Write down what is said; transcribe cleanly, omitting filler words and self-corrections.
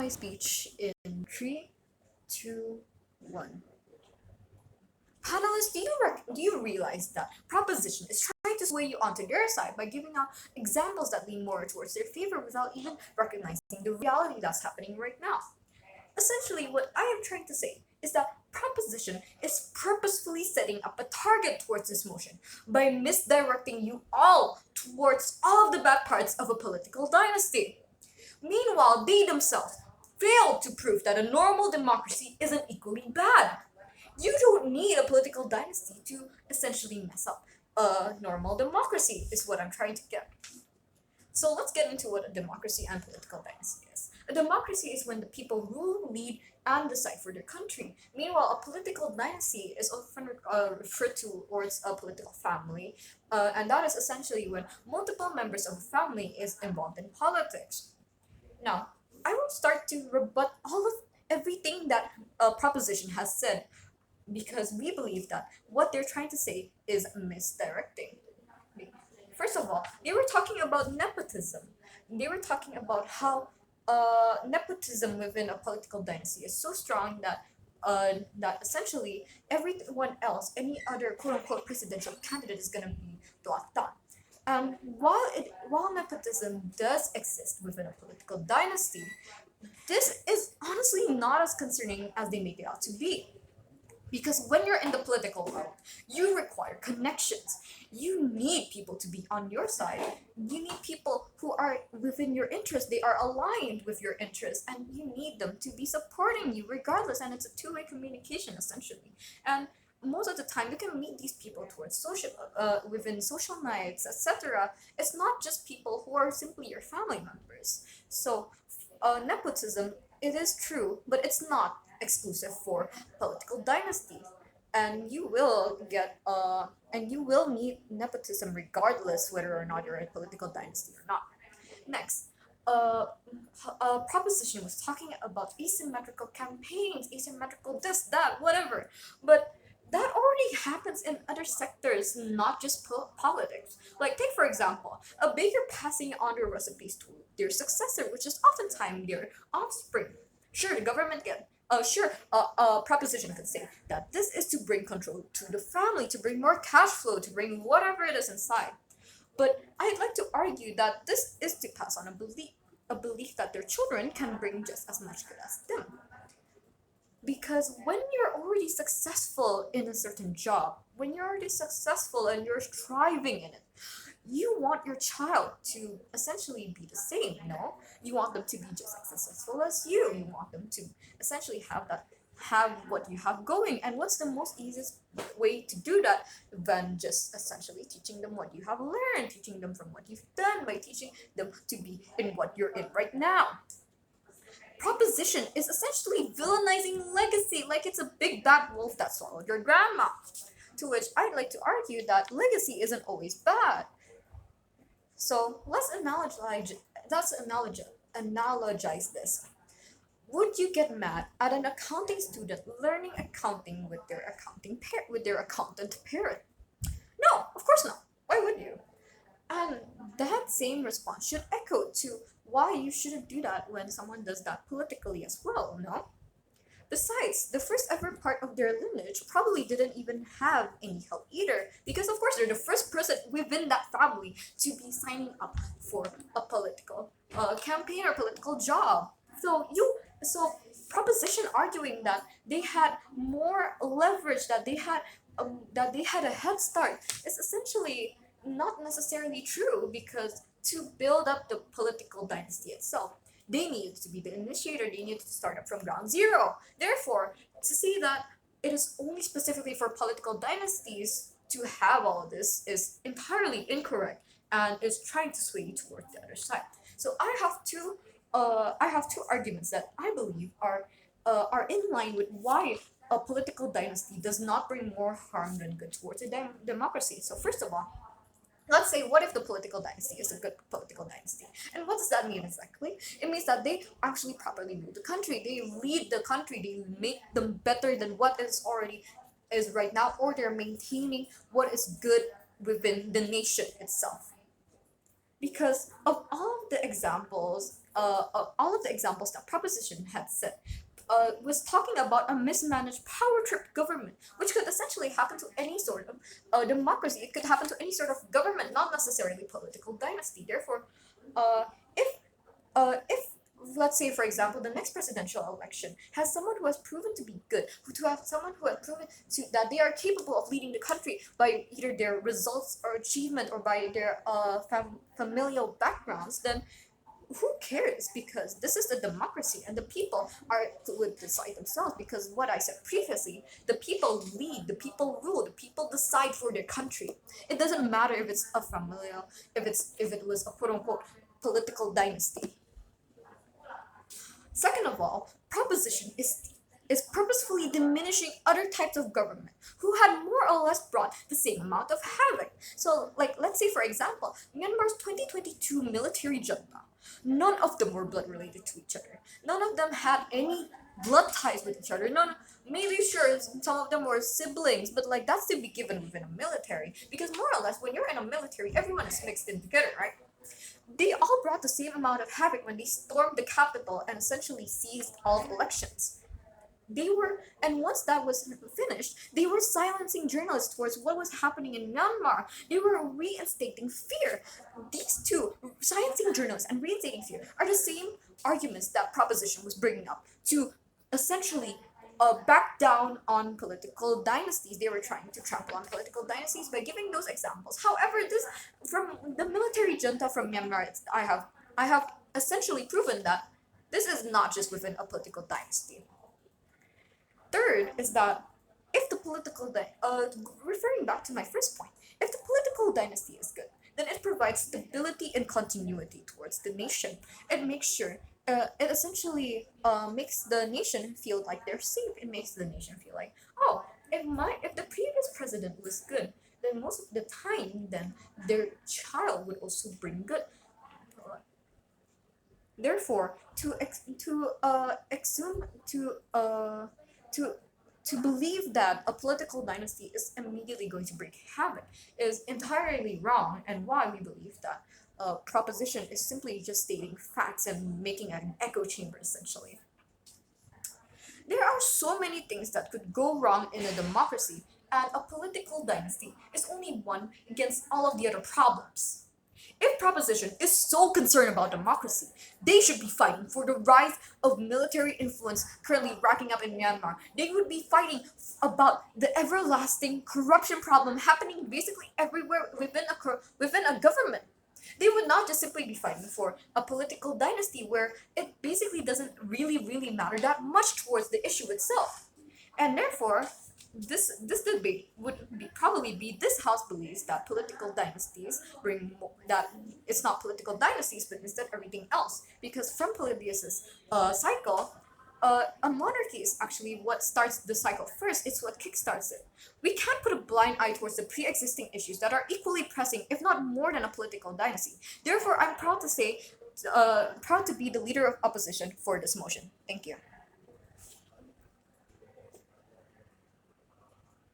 My speech in three, two, one. Panelists, do you realize that proposition is trying to sway you onto their side by giving out examples that lean more towards their favor without even recognizing the reality that's happening right now? Essentially, what I am trying to say is that proposition is purposefully setting up a target towards this motion by misdirecting you all towards all of the bad parts of a political dynasty. Meanwhile, they themselves failed to prove that a normal democracy isn't equally bad. You don't need a political dynasty to essentially mess up a normal democracy, is what I'm trying to get. So let's get into what a democracy and political dynasty is. A democracy is when the people rule, lead, and decide for their country. Meanwhile, a political dynasty is often referred to towards a political family, and that is essentially when multiple members of a family is involved in politics. Now, I will start to rebut all of everything that a proposition has said because we believe that what they're trying to say is misdirecting. First of all, they were talking about nepotism. They were talking about how nepotism within a political dynasty is so strong that essentially everyone else, any other quote unquote presidential candidate, is gonna be blocked out. And while nepotism does exist within a political dynasty, this is honestly not as concerning as they make it out to be. Because when you're in the political world, you require connections. You need people to be on your side. You need people who are within your interest. They are aligned with your interests, and you need them to be supporting you regardless. And it's a two-way communication essentially. And most of the time, you can meet these people towards within social nights, etc. It's not just people who are simply your family members. So, nepotism, it is true, but it's not exclusive for political dynasties. And you will need nepotism regardless whether or not you're a political dynasty or not. Next, uh, a proposition was talking about asymmetrical campaigns, asymmetrical this, that, whatever. But that already happens in other sectors, not just politics. Like, take for example, a baker passing on their recipes to their successor, which is oftentimes their offspring. Sure, the government can. Sure, a proposition could say that this is to bring control to the family, to bring more cash flow, to bring whatever it is inside. But I'd like to argue that this is to pass on a belief that their children can bring just as much good as them. Because when you're already successful in a certain job, when you're already successful and you're thriving in it, you want your child to essentially be the same, no? You want them to be just as successful as you. You want them to essentially have what you have going. And what's the most easiest way to do that than just essentially teaching them what you have learned, teaching them from what you've done by teaching them to be in what you're in right now. Proposition is essentially villainizing legacy like it's a big bad wolf that swallowed your grandma. To which I'd like to argue that legacy isn't always bad. So let's analogize this. Would you get mad at an accounting student learning accounting with their accountant parent? No, of course not. Why would you? And that same response should echo to why you shouldn't do that when someone does that politically as well, no? Besides, the first ever part of their lineage probably didn't even have any help either, because of course they're the first person within that family to be signing up for a political campaign or political job. So proposition arguing that they had more leverage, that they had a head start is essentially not necessarily true because to build up the political dynasty itself, they needed to be the initiator, they needed to start up from ground zero. Therefore, to see that it is only specifically for political dynasties to have all of this is entirely incorrect and is trying to sway you towards the other side. So I have two arguments that I believe are in line with why a political dynasty does not bring more harm than good towards a democracy. So first of all, let's say, what if the political dynasty is a good political dynasty? And what does that mean exactly? It means that they actually properly rule the country. They lead the country. They make them better than what is already is right now, or they're maintaining what is good within the nation itself. Because of all of the examples all of the examples that proposition had said was talking about a mismanaged power trip government, which could essentially happen to any sort of democracy. It could happen to any sort of government, not necessarily political dynasty. Therefore, uh, if let's say, for example, the next presidential election has someone who has proven to be good, to have someone who has proven that they are capable of leading the country by either their results or achievement or by their familial backgrounds, then who cares? Because this is a democracy and the people would decide themselves. Because what I said previously, the people lead, the people rule, the people decide for their country. It doesn't matter if it's a familial, if it was a quote unquote political dynasty. Second of all, proposition is purposefully diminishing other types of government who had more or less brought the same amount of havoc. So, like, let's say, for example, Myanmar's 2022 military junta, none of them were blood related to each other. None of them had any blood ties with each other. None, maybe sure, some of them were siblings, but like that's to be given within a military. Because more or less, when you're in a military, everyone is mixed in together, right? They all brought the same amount of havoc when they stormed the capital and essentially seized all elections. They were, and once that was finished, they were silencing journalists towards what was happening in Myanmar. They were reinstating fear. These two, silencing journalists and reinstating fear, are the same arguments that proposition was bringing up to essentially back down on political dynasties. They were trying to trample on political dynasties by giving those examples. However, this from the military junta from Myanmar, I have essentially proven that this is not just within a political dynasty. Third is that if the referring back to my first point, if the political dynasty is good, then it provides stability and continuity towards the nation. It makes sure, it essentially makes the nation feel like they're safe. It makes the nation feel like, oh, if the previous president was good, then most of the time, then their child would also bring good. Therefore, to to believe that a political dynasty is immediately going to wreak havoc is entirely wrong, and why we believe that proposition is simply just stating facts and making an echo chamber essentially. There are so many things that could go wrong in a democracy, and a political dynasty is only one against all of the other problems. If proposition is so concerned about democracy, they should be fighting for the rise of military influence currently racking up in Myanmar. They would be fighting about the everlasting corruption problem happening basically everywhere within a government. They would not just simply be fighting for a political dynasty where it basically doesn't really matter that much towards the issue itself. And therefore, this debate would probably be this house believes that political dynasties that it's not political dynasties but instead everything else, because from Polybius's cycle, a monarchy is actually what starts the cycle first. It's what kickstarts it. We can't put a blind eye towards the pre-existing issues that are equally pressing, if not more than a political dynasty. Therefore, I'm proud to be the leader of opposition for this motion. Thank you.